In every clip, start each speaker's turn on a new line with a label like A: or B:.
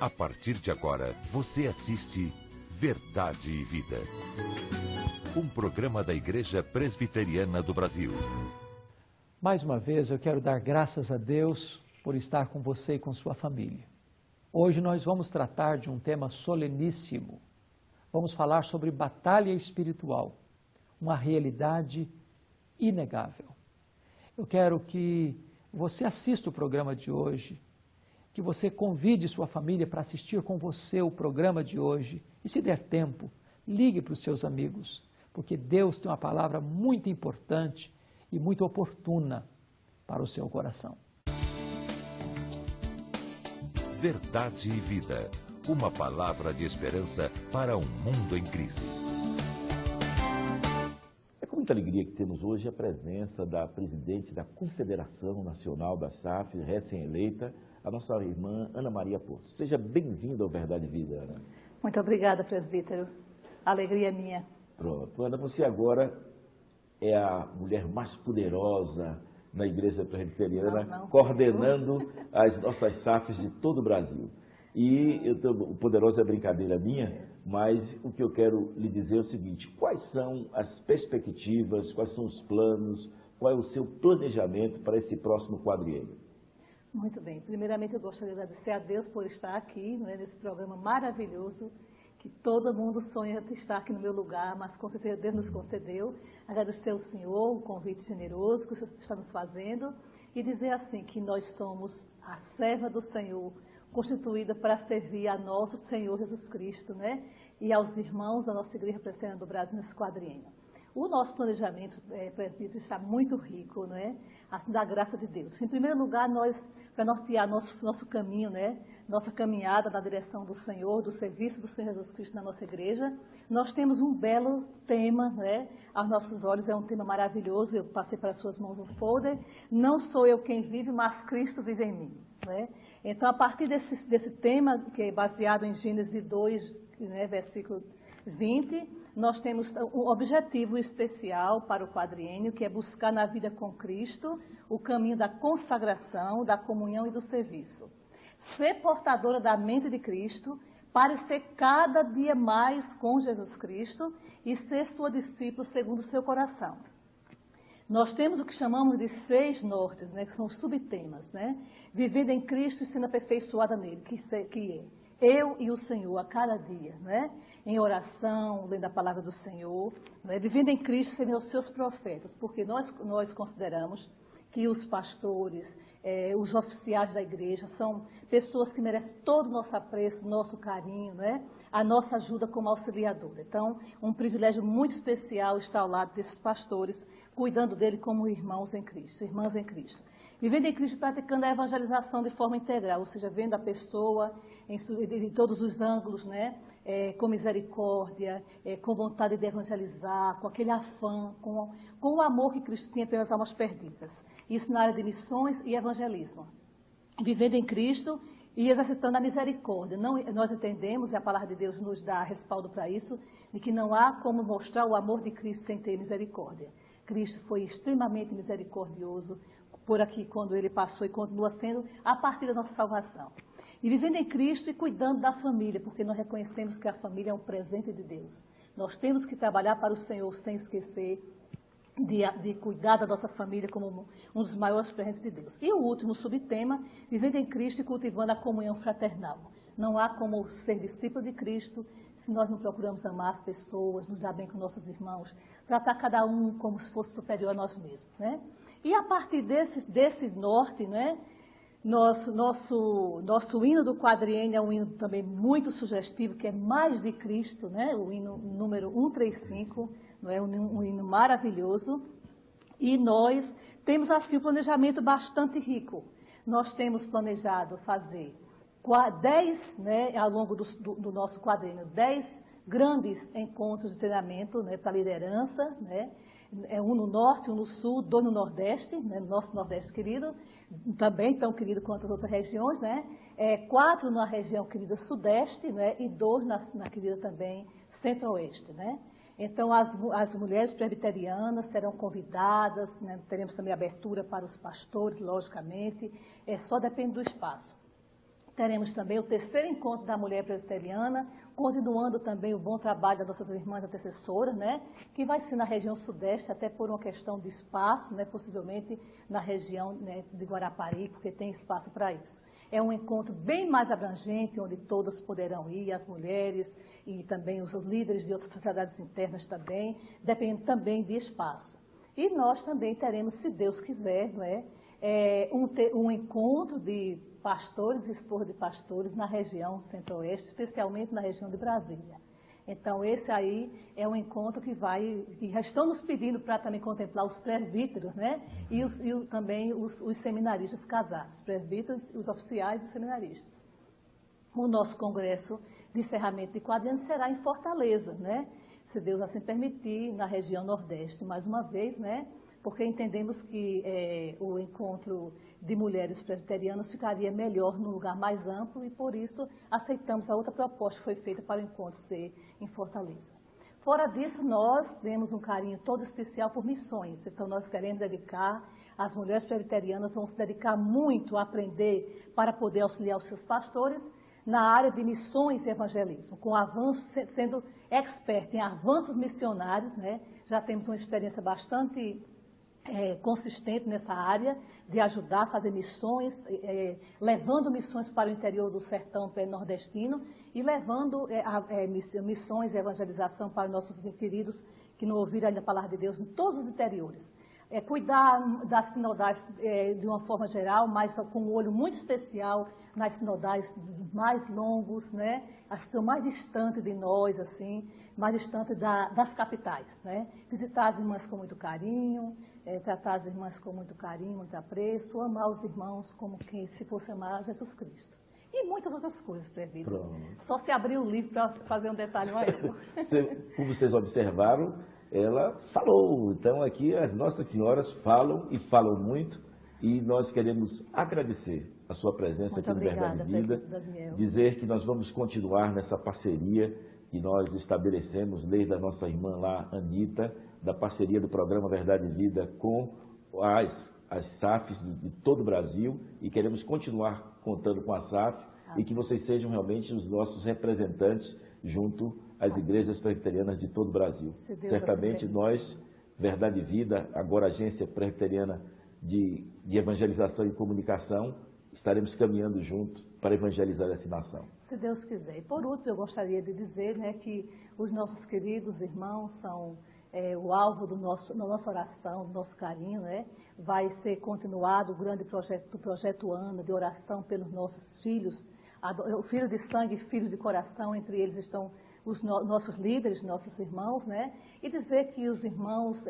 A: A partir de agora, você assiste Verdade e Vida. Um programa da Igreja Presbiteriana do Brasil.
B: Mais uma vez, eu quero dar graças a Deus por estar com você e com sua família. Hoje nós vamos tratar de um tema soleníssimo. Vamos falar sobre batalha espiritual, uma realidade inegável. Eu quero que você assista o programa de hoje, que você convide sua família para assistir com você o programa de hoje e, se der tempo, ligue para os seus amigos, porque Deus tem uma palavra muito importante e muito oportuna para o seu coração.
A: Verdade e Vida, uma palavra de esperança para um mundo em crise.
C: É com muita alegria que temos hoje a presença da presidente da Confederação Nacional da SAF, recém-eleita, a nossa irmã Ana Maria Porto. Seja bem-vinda ao Verdade e Vida, Ana.
D: Muito obrigada, presbítero. A alegria é minha.
C: Pronto. Ana, você agora é a mulher mais poderosa na Igreja Presbiteriana, coordenando as nossas SAFs de todo o Brasil. E o poderoso é brincadeira minha, mas o que eu quero lhe dizer é o seguinte: quais são as perspectivas, quais são os planos, qual é o seu planejamento para esse próximo quadriênio?
D: Muito bem. Primeiramente, eu gostaria de agradecer a Deus por estar aqui, nesse programa maravilhoso, que todo mundo sonha de estar aqui no meu lugar, mas com certeza Deus nos concedeu. Agradecer ao Senhor o convite generoso que o Senhor está nos fazendo e dizer assim que nós somos a serva do Senhor, constituída para servir a nosso Senhor Jesus Cristo, né? E aos irmãos da nossa Igreja Presbiteriana do Brasil nesse quadriênio. O nosso planejamento, presbítero, está muito rico, né? Assim, da graça de Deus. Em primeiro lugar, nós, para nortear nosso caminho, né? Nossa caminhada na direção do Senhor, do serviço do Senhor Jesus Cristo na nossa igreja, nós temos um belo tema, né? Aos nossos olhos, é um tema maravilhoso. Eu passei para as suas mãos um folder. Não sou eu quem vive, mas Cristo vive em mim, né? Então, a partir desse tema, que é baseado em Gênesis 2, né? Versículo 20, nós temos um objetivo especial para o quadriênio, que é buscar na vida com Cristo o caminho da consagração, da comunhão e do serviço. Ser portadora da mente de Cristo, parecer cada dia mais com Jesus Cristo e ser sua discípula segundo o seu coração. Nós temos o que chamamos de 6 nortes, né, que são os subtemas, né? Vivendo em Cristo e sendo aperfeiçoada nele, que é eu e o Senhor a cada dia, né? Em oração, lendo a palavra do Senhor, né? Vivendo em Cristo, sendo os seus profetas, porque nós consideramos que os pastores, os oficiais da igreja, são pessoas que merecem todo o nosso apreço, nosso carinho, né? A nossa ajuda como auxiliadora. Então, um privilégio muito especial estar ao lado desses pastores, cuidando dele como irmãos em Cristo, irmãs em Cristo. Vivendo em Cristo, praticando a evangelização de forma integral, ou seja, vendo a pessoa em todos os ângulos, né? Com misericórdia, com vontade de evangelizar, com aquele afã, com o amor que Cristo tinha pelas almas perdidas. Isso na área de missões e evangelismo. Vivendo em Cristo e exercitando a misericórdia. Nós entendemos, e a palavra de Deus nos dá respaldo para isso, de que não há como mostrar o amor de Cristo sem ter misericórdia. Cristo foi extremamente misericordioso por aqui, quando ele passou e continua sendo a partir da nossa salvação. E vivendo em Cristo e cuidando da família, porque nós reconhecemos que a família é um presente de Deus. Nós temos que trabalhar para o Senhor sem esquecer de cuidar da nossa família como um dos maiores presentes de Deus. E o último subtema, vivendo em Cristo e cultivando a comunhão fraternal. Não há como ser discípulo de Cristo se nós não procuramos amar as pessoas, nos dar bem com nossos irmãos, tratar cada um como se fosse superior a nós mesmos, né? E a partir desses norte, né? Nosso hino do quadriênio é um hino também muito sugestivo, que é Mais de Cristo, né? O hino número 135, não é? Um hino maravilhoso. E nós temos assim um planejamento bastante rico. Nós temos planejado fazer 10, né, ao longo do nosso quadriênio, 10 grandes encontros de treinamento, né, para liderança, né? Um no norte, um no sul, 2 no nordeste, né, no nosso nordeste querido, também tão querido quanto as outras regiões, né? 4 na região querida sudeste, né, e 2 na querida também centro-oeste, né? Então, as mulheres presbiterianas serão convidadas, né? Teremos também abertura para os pastores, logicamente, só depende do espaço. Teremos também o terceiro encontro da mulher presbiteriana, continuando também o bom trabalho das nossas irmãs antecessoras, né, que vai ser na região sudeste, até por uma questão de espaço, né, possivelmente na região, né, de Guarapari, porque tem espaço para isso. É um encontro bem mais abrangente, onde todas poderão ir, as mulheres e também os líderes de outras sociedades internas também, dependendo também de espaço. E nós também teremos, se Deus quiser, não é, um encontro de pastores e esposas de pastores na região centro-oeste, especialmente na região de Brasília. Então, esse aí é um encontro que já estão nos pedindo para também contemplar os presbíteros, né? E também os seminaristas casados, os presbíteros, os oficiais e os seminaristas. O nosso congresso de encerramento de 4 anos será em Fortaleza, né? Se Deus assim permitir, na região nordeste, mais uma vez, né? Porque entendemos que o encontro de mulheres presbiterianas ficaria melhor num lugar mais amplo e, por isso, aceitamos a outra proposta que foi feita para o encontro ser em Fortaleza. Fora disso, nós temos um carinho todo especial por missões, então nós queremos dedicar, as mulheres presbiterianas vão se dedicar muito a aprender para poder auxiliar os seus pastores na área de missões e evangelismo, com avanços, sendo expert em avanços missionários, né? Já temos uma experiência bastante consistente nessa área de ajudar a fazer missões, levando missões para o interior do sertão nordestino e levando missões e evangelização para nossos queridos que não ouviram ainda a palavra de Deus em todos os interiores. Cuidar das sinodais de uma forma geral, mas com um olho muito especial nas sinodais mais longos, né? Assim, mais distante de nós, assim, mais distante das capitais, né? Visitar as irmãs com muito carinho, tratar as irmãs com muito carinho, muito apreço, amar os irmãos como que se fosse amar Jesus Cristo. E muitas outras coisas, presbítero. Só se abrir o livro para fazer um detalhe maior.
C: Como vocês observaram, ela falou. Então, aqui as Nossas Senhoras falam e falam muito, e nós queremos agradecer a sua presença
D: muito
C: aqui no Verdade e Vida, dizer que nós vamos continuar nessa parceria que nós estabelecemos, desde a nossa irmã lá, Anita, da parceria do programa Verdade e Vida com as SAFs de todo o Brasil, e queremos continuar contando com a SAF, e que vocês sejam realmente os nossos representantes junto às igrejas presbiterianas de todo o Brasil. Certamente nós, Verdade e Vida, agora Agência Presbiteriana de Evangelização e Comunicação, estaremos caminhando junto para evangelizar essa nação.
D: Se Deus quiser. E por último, eu gostaria de dizer, né, que os nossos queridos irmãos são o alvo da nossa oração, do nosso carinho, né? Vai ser continuado o grande projeto do Projeto Ana, de oração pelos nossos filhos, o filho de sangue e filhos de coração, entre eles estão os nossos líderes, nossos irmãos, né? E dizer que os irmãos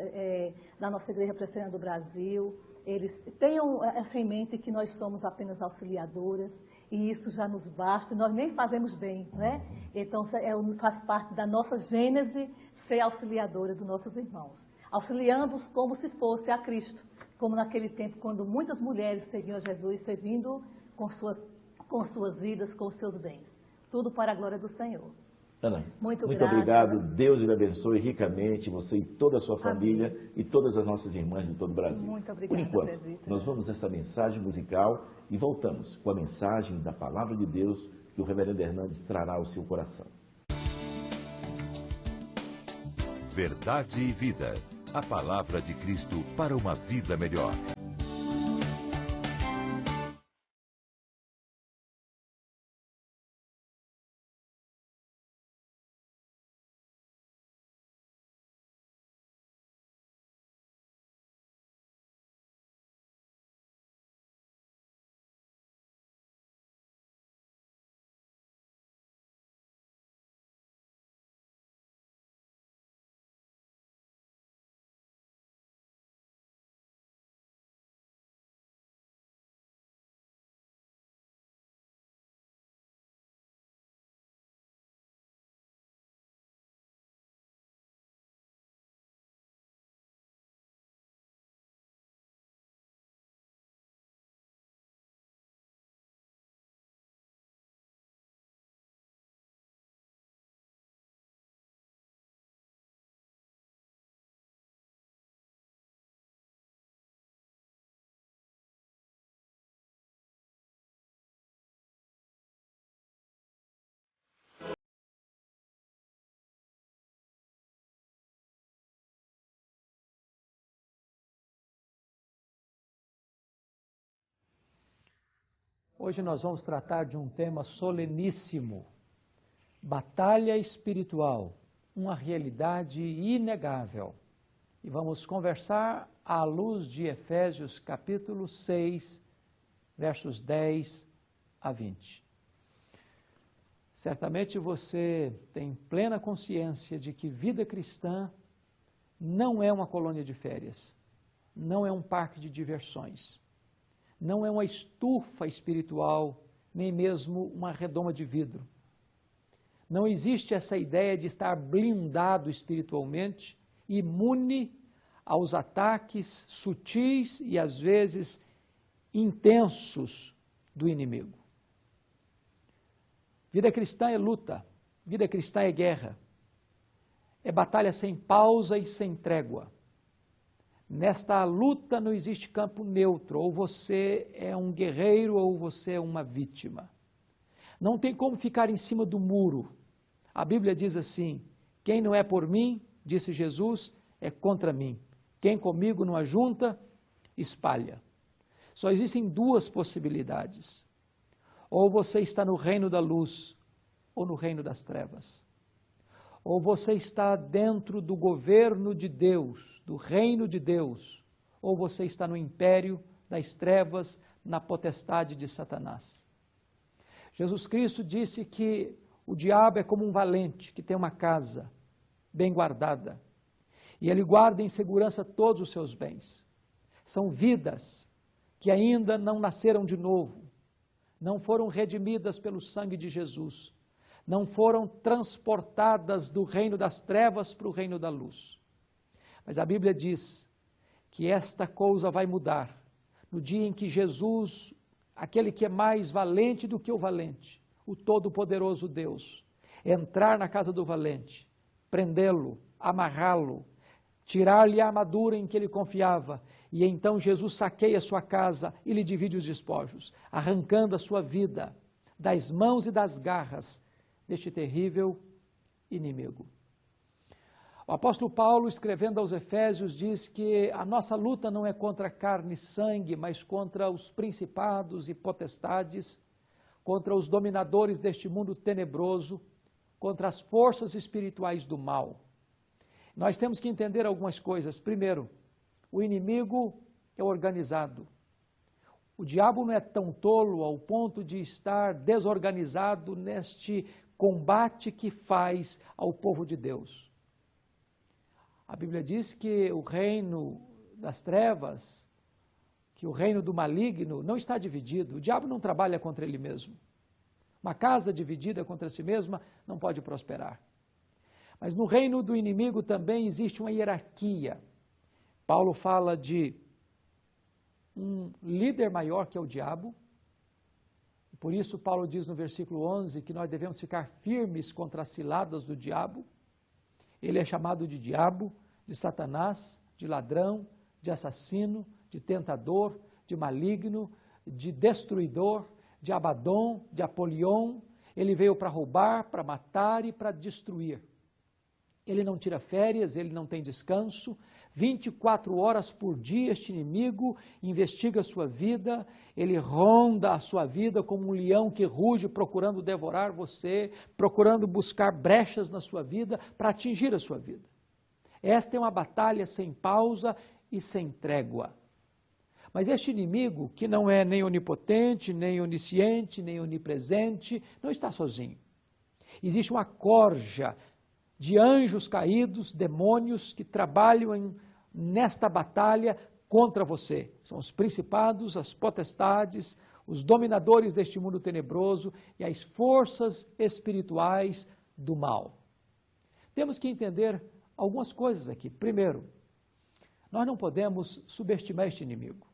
D: da nossa Igreja Presbiteriana do Brasil, eles tenham essa em mente que nós somos apenas auxiliadoras e isso já nos basta, nós nem fazemos bem, né? Então, faz parte da nossa gênese ser auxiliadora dos nossos irmãos, auxiliando-os como se fosse a Cristo, como naquele tempo, quando muitas mulheres seguiam a Jesus, servindo com suas vidas, com seus bens. Tudo para a glória do Senhor.
C: Ana, muito obrigado. Deus lhe abençoe ricamente, você e toda a sua família. Amém. E todas as nossas irmãs de todo o Brasil.
D: Muito obrigada,
C: por enquanto, nós vamos essa mensagem musical e voltamos com a mensagem da Palavra de Deus que o reverendo Hernandes trará ao seu coração.
A: Verdade e Vida. A Palavra de Cristo para uma vida melhor.
B: Hoje nós vamos tratar de um tema soleníssimo, batalha espiritual, uma realidade inegável. E vamos conversar à luz de Efésios capítulo 6, versos 10 a 20. Certamente você tem plena consciência de que vida cristã não é uma colônia de férias, não é um parque de diversões, não é uma estufa espiritual, nem mesmo uma redoma de vidro. Não existe essa ideia de estar blindado espiritualmente, imune aos ataques sutis e às vezes intensos do inimigo. Vida cristã é luta, vida cristã é guerra, é batalha sem pausa e sem trégua. Nesta luta não existe campo neutro, ou você é um guerreiro ou você é uma vítima. Não tem como ficar em cima do muro. A Bíblia diz assim: quem não é por mim, disse Jesus, é contra mim. Quem comigo não ajunta, espalha. Só existem duas possibilidades. Ou você está no reino da luz, ou no reino das trevas. Ou você está dentro do governo de Deus, do reino de Deus, ou você está no império das trevas, na potestade de Satanás. Jesus Cristo disse que o diabo é como um valente que tem uma casa bem guardada, e ele guarda em segurança todos os seus bens. São vidas que ainda não nasceram de novo, não foram redimidas pelo sangue de Jesus, não foram transportadas do reino das trevas para o reino da luz. Mas a Bíblia diz que esta coisa vai mudar no dia em que Jesus, aquele que é mais valente do que o valente, o todo-poderoso Deus, entrar na casa do valente, prendê-lo, amarrá-lo, tirar-lhe a armadura em que ele confiava, e então Jesus saqueia a sua casa e lhe divide os despojos, arrancando a sua vida das mãos e das garras deste terrível inimigo. O apóstolo Paulo, escrevendo aos Efésios, diz que a nossa luta não é contra carne e sangue, mas contra os principados e potestades, contra os dominadores deste mundo tenebroso, contra as forças espirituais do mal. Nós temos que entender algumas coisas. Primeiro, o inimigo é organizado. O diabo não é tão tolo ao ponto de estar desorganizado neste combate que faz ao povo de Deus. A Bíblia diz que o reino das trevas, que o reino do maligno não está dividido. O diabo não trabalha contra ele mesmo. Uma casa dividida contra si mesma não pode prosperar. Mas no reino do inimigo também existe uma hierarquia. Paulo fala de um líder maior que é o diabo. Por isso Paulo diz no versículo 11 que nós devemos ficar firmes contra as ciladas do diabo. Ele é chamado de diabo, de Satanás, de ladrão, de assassino, de tentador, de maligno, de destruidor, de Abaddon, de Apolion. Ele veio para roubar, para matar e para destruir. Ele não tira férias, ele não tem descanso. 24 horas por dia este inimigo investiga a sua vida, ele ronda a sua vida como um leão que ruge procurando devorar você, procurando buscar brechas na sua vida para atingir a sua vida. Esta é uma batalha sem pausa e sem trégua. Mas este inimigo, que não é nem onipotente, nem onisciente, nem onipresente, não está sozinho. Existe uma corja de anjos caídos, demônios que trabalham nesta batalha contra você. São os principados, as potestades, os dominadores deste mundo tenebroso e as forças espirituais do mal. Temos que entender algumas coisas aqui. Primeiro, nós não podemos subestimar este inimigo.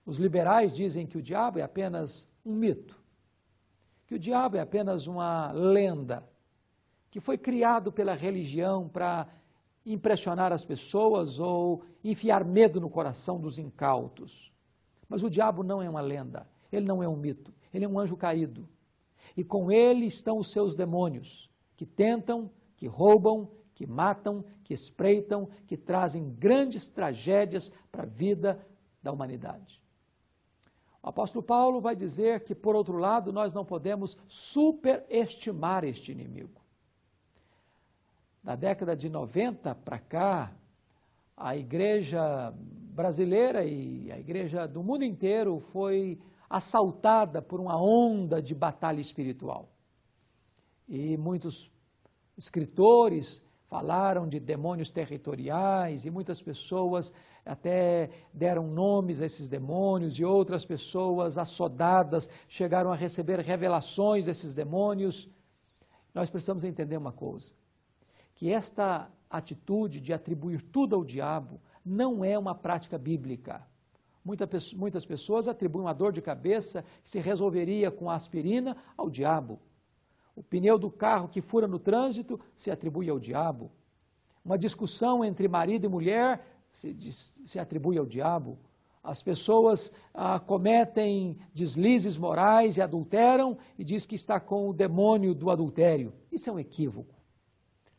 B: Os liberais dizem que o diabo é apenas um mito, que o diabo é apenas uma lenda, que foi criado pela religião para impressionar as pessoas ou enfiar medo no coração dos incautos. Mas o diabo não é uma lenda, ele não é um mito, ele é um anjo caído. E com ele estão os seus demônios, que tentam, que roubam, que matam, que espreitam, que trazem grandes tragédias para a vida da humanidade. O apóstolo Paulo vai dizer que, por outro lado, nós não podemos superestimar este inimigo. Da década de 90 para cá, a igreja brasileira e a igreja do mundo inteiro foi assaltada por uma onda de batalha espiritual. E muitos escritores falaram de demônios territoriais e muitas pessoas até deram nomes a esses demônios e outras pessoas assodadas chegaram a receber revelações desses demônios. Nós precisamos entender uma coisa, que esta atitude de atribuir tudo ao diabo não é uma prática bíblica. Muitas pessoas atribuem uma dor de cabeça que se resolveria com a aspirina ao diabo. O pneu do carro que fura no trânsito se atribui ao diabo. Uma discussão entre marido e mulher se atribui ao diabo. As pessoas cometem deslizes morais e adulteram e diz que está com o demônio do adultério. Isso é um equívoco.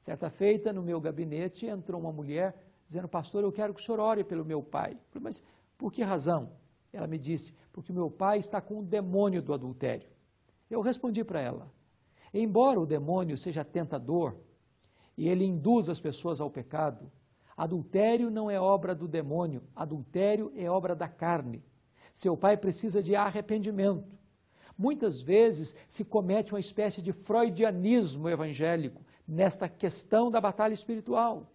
B: Certa feita, no meu gabinete, entrou uma mulher dizendo: pastor, eu quero que o senhor ore pelo meu pai. Eu falei: mas por que razão? Ela me disse: porque o meu pai está com o demônio do adultério. Eu respondi para ela: embora o demônio seja tentador e ele induz as pessoas ao pecado, adultério não é obra do demônio, adultério é obra da carne. Seu pai precisa de arrependimento. Muitas vezes se comete uma espécie de freudianismo evangélico nesta questão da batalha espiritual,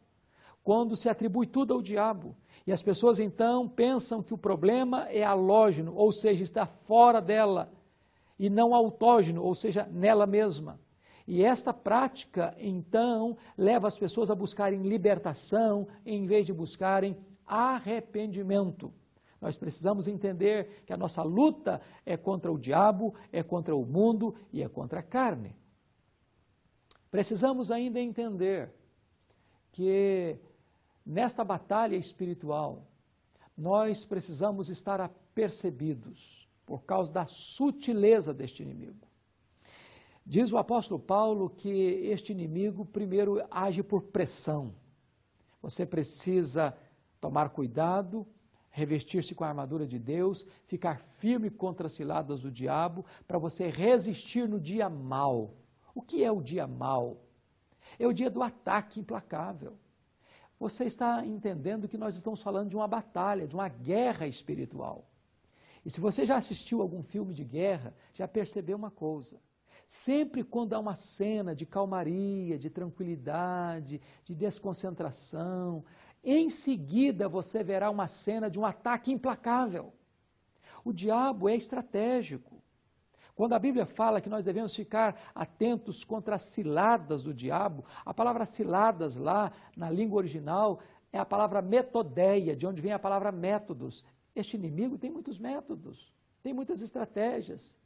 B: quando se atribui tudo ao diabo. E as pessoas então pensam que o problema é halógeno, ou seja, está fora dela, e não autógeno, ou seja, nela mesma. E esta prática, então, leva as pessoas a buscarem libertação, em vez de buscarem arrependimento. Nós precisamos entender que a nossa luta é contra o diabo, é contra o mundo e é contra a carne. Precisamos ainda entender que nesta batalha espiritual, nós precisamos estar apercebidos por causa da sutileza deste inimigo. Diz o apóstolo Paulo que este inimigo primeiro age por pressão. Você precisa tomar cuidado, revestir-se com a armadura de Deus, ficar firme contra as ciladas do diabo, para você resistir no dia mau. O que é o dia mau? É o dia do ataque implacável. Você está entendendo que nós estamos falando de uma batalha, de uma guerra espiritual. E se você já assistiu algum filme de guerra, já percebeu uma coisa. Sempre quando há uma cena de calmaria, de tranquilidade, de desconcentração, em seguida você verá uma cena de um ataque implacável. O diabo é estratégico. Quando a Bíblia fala que nós devemos ficar atentos contra as ciladas do diabo, a palavra ciladas lá na língua original é a palavra metodeia, de onde vem a palavra métodos. Este inimigo tem muitos métodos, tem muitas estratégias,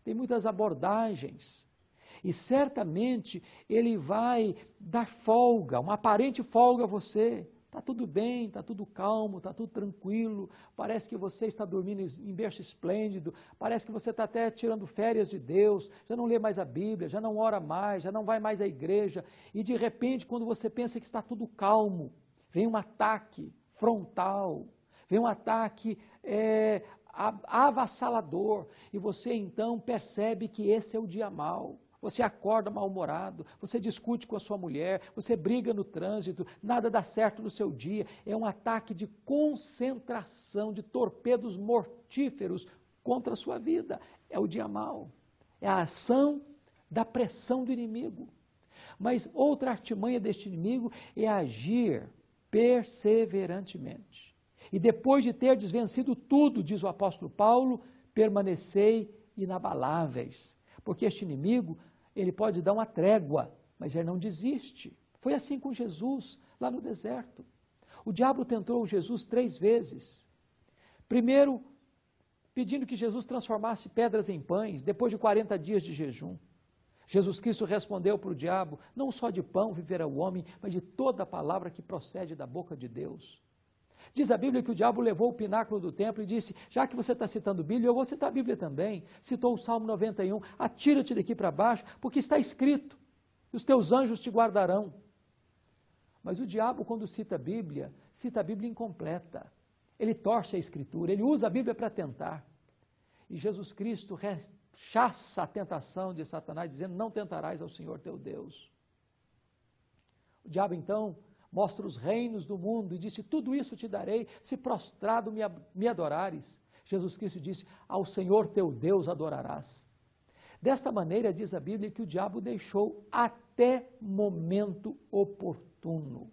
B: tem muitas abordagens. E certamente ele vai dar folga, uma aparente folga a você. Está tudo bem, está tudo calmo, está tudo tranquilo, parece que você está dormindo em berço esplêndido, parece que você está até tirando férias de Deus, já não lê mais a Bíblia, já não ora mais, já não vai mais à igreja, e de repente, quando você pensa que está tudo calmo, vem um ataque frontal, vem um ataque avassalador, e você então percebe que esse é o dia mau. Você acorda mal-humorado, você discute com a sua mulher, você briga no trânsito, nada dá certo no seu dia. É um ataque de concentração, de torpedos mortíferos contra a sua vida. É o dia mau. É a ação da pressão do inimigo. Mas outra artimanha deste inimigo é agir perseverantemente. E depois de ter desvencido tudo, diz o apóstolo Paulo, permanecei inabaláveis. Porque este inimigo, ele pode dar uma trégua, mas ele não desiste. Foi assim com Jesus, lá no deserto. O diabo tentou Jesus 3 vezes. Primeiro, pedindo que Jesus transformasse pedras em pães, depois de 40 dias de jejum. Jesus Cristo respondeu para o diabo: não só de pão viverá o homem, mas de toda a palavra que procede da boca de Deus. Diz a Bíblia que o diabo levou o pináculo do templo e disse: já que você está citando Bíblia, eu vou citar a Bíblia também. Citou o Salmo 91, atira-te daqui para baixo, porque está escrito, os teus anjos te guardarão. Mas o diabo, quando cita a Bíblia incompleta. Ele torce a Escritura, ele usa a Bíblia para tentar. E Jesus Cristo rechaça a tentação de Satanás, dizendo, não tentarás ao Senhor teu Deus. O diabo, então, mostra os reinos do mundo e disse, tudo isso te darei, se prostrado me adorares. Jesus Cristo disse, ao Senhor teu Deus adorarás. Desta maneira, diz a Bíblia, que o diabo deixou até momento oportuno.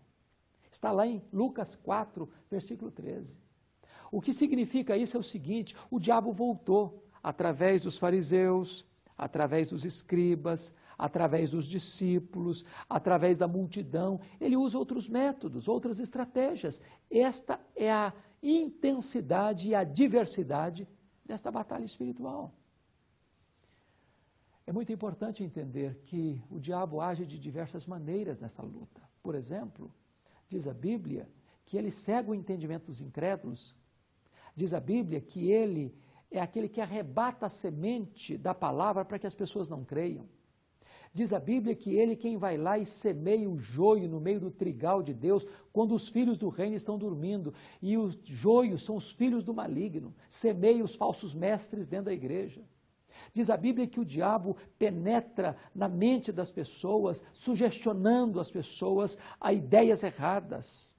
B: Está lá em Lucas 4, versículo 13. O que significa isso é o seguinte, o diabo voltou através dos fariseus, através dos escribas, através dos discípulos, através da multidão. Ele usa outros métodos, outras estratégias. Esta é a intensidade e a diversidade desta batalha espiritual. É muito importante entender que o diabo age de diversas maneiras nesta luta. Por exemplo, diz a Bíblia que ele cega o entendimento dos incrédulos. Diz a Bíblia que ele é aquele que arrebata a semente da palavra para que as pessoas não creiam. Diz a Bíblia que ele é quem vai lá e semeia o joio no meio do trigal de Deus, quando os filhos do reino estão dormindo. E os joios são os filhos do maligno, semeia os falsos mestres dentro da igreja. Diz a Bíblia que o diabo penetra na mente das pessoas, sugestionando as pessoas a ideias erradas.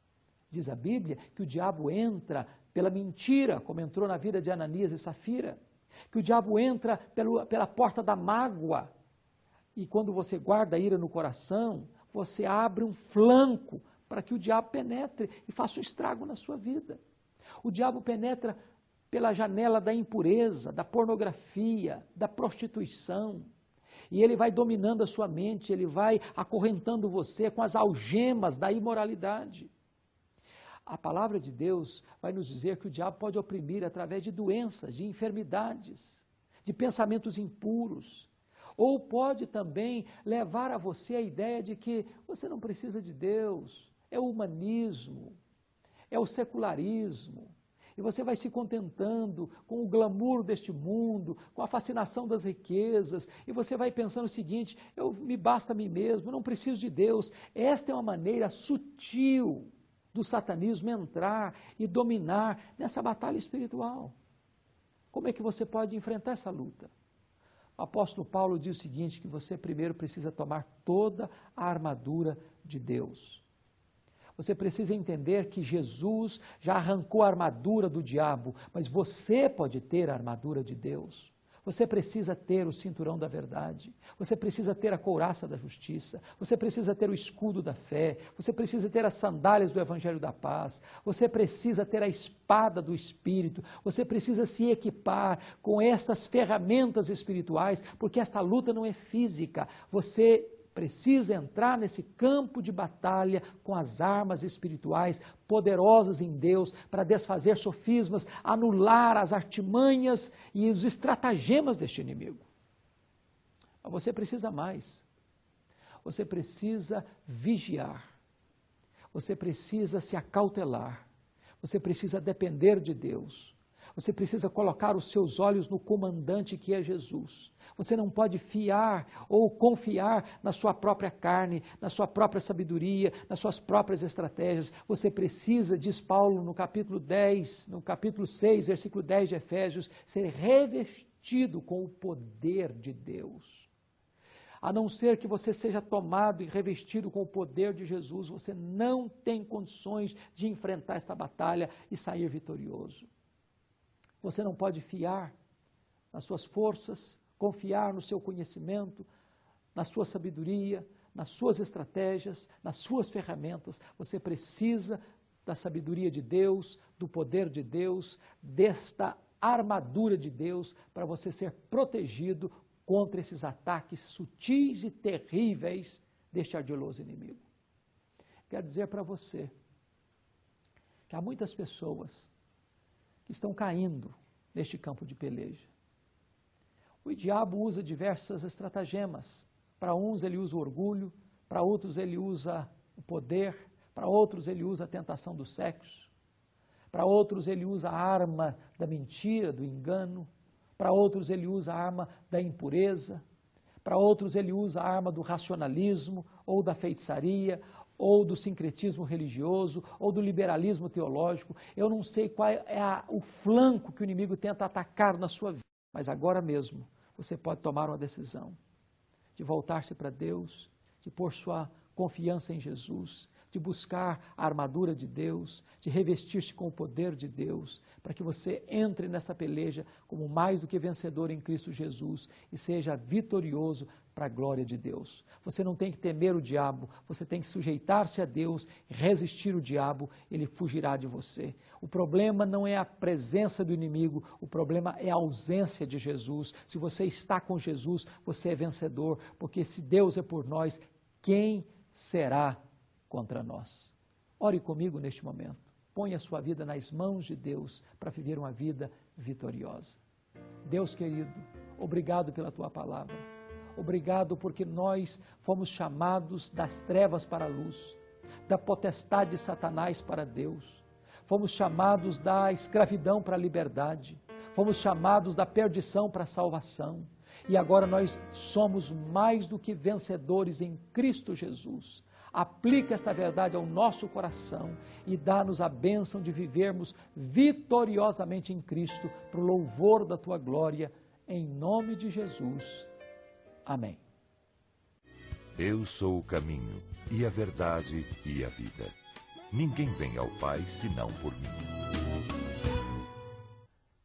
B: Diz a Bíblia que o diabo entra pela mentira, como entrou na vida de Ananias e Safira, que o diabo entra pela porta da mágoa, e quando você guarda a ira no coração, você abre um flanco para que o diabo penetre e faça um estrago na sua vida. O diabo penetra pela janela da impureza, da pornografia, da prostituição, e ele vai dominando a sua mente, ele vai acorrentando você com as algemas da imoralidade. A palavra de Deus vai nos dizer que o diabo pode oprimir através de doenças, de enfermidades, de pensamentos impuros, ou pode também levar a você a ideia de que você não precisa de Deus, é o humanismo, é o secularismo, e você vai se contentando com o glamour deste mundo, com a fascinação das riquezas, e você vai pensando o seguinte, me basta a mim mesmo, não preciso de Deus. Esta é uma maneira sutil do satanismo entrar e dominar nessa batalha espiritual. Como é que você pode enfrentar essa luta? O apóstolo Paulo diz o seguinte, que você primeiro precisa tomar toda a armadura de Deus. Você precisa entender que Jesus já arrancou a armadura do diabo, mas você pode ter a armadura de Deus. Você precisa ter o cinturão da verdade, você precisa ter a couraça da justiça, você precisa ter o escudo da fé, você precisa ter as sandálias do evangelho da paz, você precisa ter a espada do Espírito, você precisa se equipar com estas ferramentas espirituais, porque esta luta não é física, você precisa entrar nesse campo de batalha com as armas espirituais poderosas em Deus para desfazer sofismas, anular as artimanhas e os estratagemas deste inimigo. Mas você precisa mais. Você precisa vigiar. Você precisa se acautelar. Você precisa depender de Deus. Você precisa colocar os seus olhos no comandante que é Jesus. Você não pode fiar ou confiar na sua própria carne, na sua própria sabedoria, nas suas próprias estratégias. Você precisa, diz Paulo no capítulo 10, no capítulo 6, versículo 10 de Efésios, ser revestido com o poder de Deus. A não ser que você seja tomado e revestido com o poder de Jesus, você não tem condições de enfrentar esta batalha e sair vitorioso. Você não pode fiar nas suas forças, confiar no seu conhecimento, na sua sabedoria, nas suas estratégias, nas suas ferramentas. Você precisa da sabedoria de Deus, do poder de Deus, desta armadura de Deus para você ser protegido contra esses ataques sutis e terríveis deste ardiloso inimigo. Quero dizer para você que há muitas pessoas que estão caindo neste campo de peleja. O diabo usa diversas estratagemas. Para uns ele usa o orgulho, para outros ele usa o poder, para outros ele usa a tentação do sexo, para outros ele usa a arma da mentira, do engano, para outros ele usa a arma da impureza, para outros ele usa a arma do racionalismo ou da feitiçaria, ou do sincretismo religioso, ou do liberalismo teológico. Eu não sei qual é o flanco que o inimigo tenta atacar na sua vida. Mas agora mesmo você pode tomar uma decisão de voltar-se para Deus, de pôr sua confiança em Jesus, de buscar a armadura de Deus, de revestir-se com o poder de Deus, para que você entre nessa peleja como mais do que vencedor em Cristo Jesus e seja vitorioso para a glória de Deus. Você não tem que temer o diabo, você tem que sujeitar-se a Deus, resistir o diabo, ele fugirá de você. O problema não é a presença do inimigo, o problema é a ausência de Jesus. Se você está com Jesus, você é vencedor, porque se Deus é por nós, quem será contra nós? Ore comigo neste momento. Ponha a sua vida nas mãos de Deus para viver uma vida vitoriosa. Deus querido, obrigado pela tua palavra. Obrigado porque nós fomos chamados das trevas para a luz, da potestade de Satanás para Deus. Fomos chamados da escravidão para a liberdade. Fomos chamados da perdição para a salvação. E agora nós somos mais do que vencedores em Cristo Jesus. Aplica esta verdade ao nosso coração e dá-nos a bênção de vivermos vitoriosamente em Cristo, para o louvor da tua glória, em nome de Jesus. Amém.
A: Eu sou o caminho, e a verdade, e a vida. Ninguém vem ao Pai senão por mim.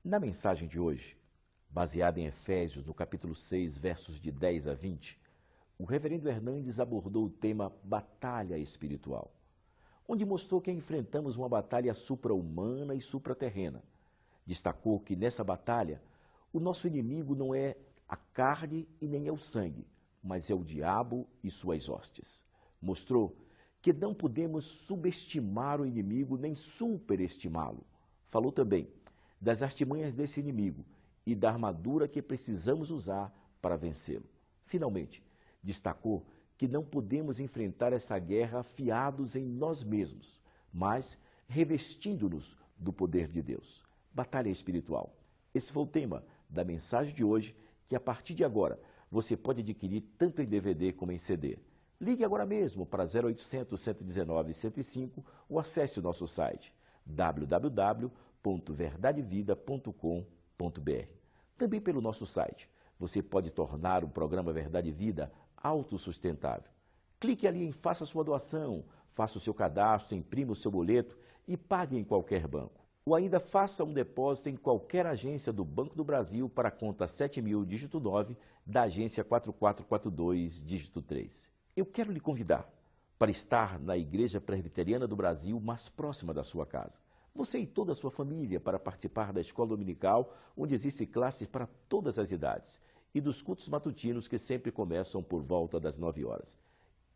C: Na mensagem de hoje, baseada em Efésios, no capítulo 6, versos de 10 a 20, o reverendo Hernandes abordou o tema batalha espiritual, onde mostrou que enfrentamos uma batalha supra-humana e supra-terrena. Destacou que nessa batalha, o nosso inimigo não é a carne e nem é o sangue, mas é o diabo e suas hostes. Mostrou que não podemos subestimar o inimigo nem superestimá-lo. Falou também das artimanhas desse inimigo e da armadura que precisamos usar para vencê-lo. Finalmente, destacou que não podemos enfrentar essa guerra fiados em nós mesmos, mas revestindo-nos do poder de Deus. Batalha espiritual. Esse foi o tema da mensagem de hoje, que a partir de agora você pode adquirir tanto em DVD como em CD. Ligue agora mesmo para 0800 119 105 ou acesse o nosso site www.verdadevida.com.br. Também pelo nosso site você pode tornar o programa Verdade e Vida autossustentável. Clique ali em Faça Sua Doação, faça o seu cadastro, imprima o seu boleto e pague em qualquer banco. Ou ainda faça um depósito em qualquer agência do Banco do Brasil para a conta 7.000, dígito 9, da agência 4442, dígito 3. Eu quero lhe convidar para estar na Igreja Presbiteriana do Brasil mais próxima da sua casa. Você e toda a sua família para participar da escola dominical, onde existem classes para todas as idades, e dos cultos matutinos que sempre começam por volta das 9 horas.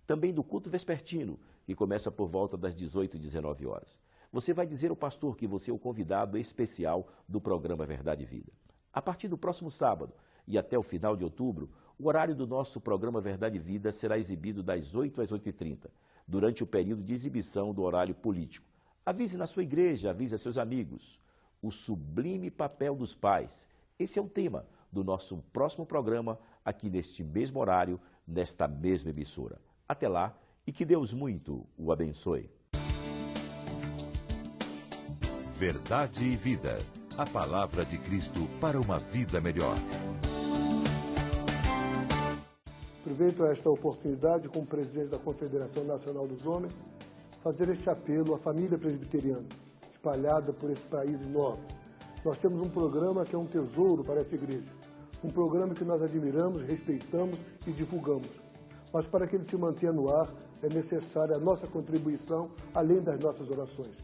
C: Também do culto vespertino, que começa por volta das 18 e 19 horas. Você vai dizer ao pastor que você é o convidado especial do programa Verdade e Vida. A partir do próximo sábado e até o final de outubro, o horário do nosso programa Verdade e Vida será exibido das 8 às 8h30, durante o período de exibição do horário político. Avise na sua igreja, avise a seus amigos. O sublime papel dos pais. Esse é o tema do nosso próximo programa, aqui neste mesmo horário, nesta mesma emissora. Até lá e que Deus muito o abençoe.
A: Verdade e Vida. A palavra de Cristo para uma vida melhor.
E: Aproveito esta oportunidade, como presidente da Confederação Nacional dos Homens, fazer este apelo à família presbiteriana, espalhada por esse país enorme. Nós temos um programa que é um tesouro para essa igreja, um programa que nós admiramos, respeitamos e divulgamos. Mas para que ele se mantenha no ar, é necessária a nossa contribuição, além das nossas orações.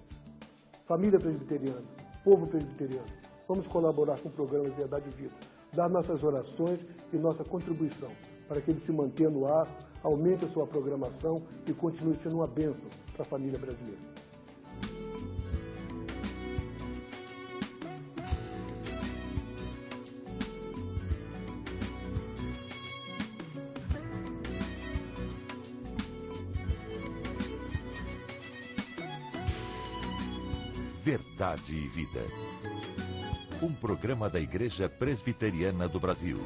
E: Família presbiteriana, povo presbiteriano, vamos colaborar com o programa Verdade e Vida, dar nossas orações e nossa contribuição, para que ele se mantenha no ar, aumente a sua programação e continue sendo uma bênção para a família brasileira.
A: Verdade e Vida. Um programa da Igreja Presbiteriana do Brasil.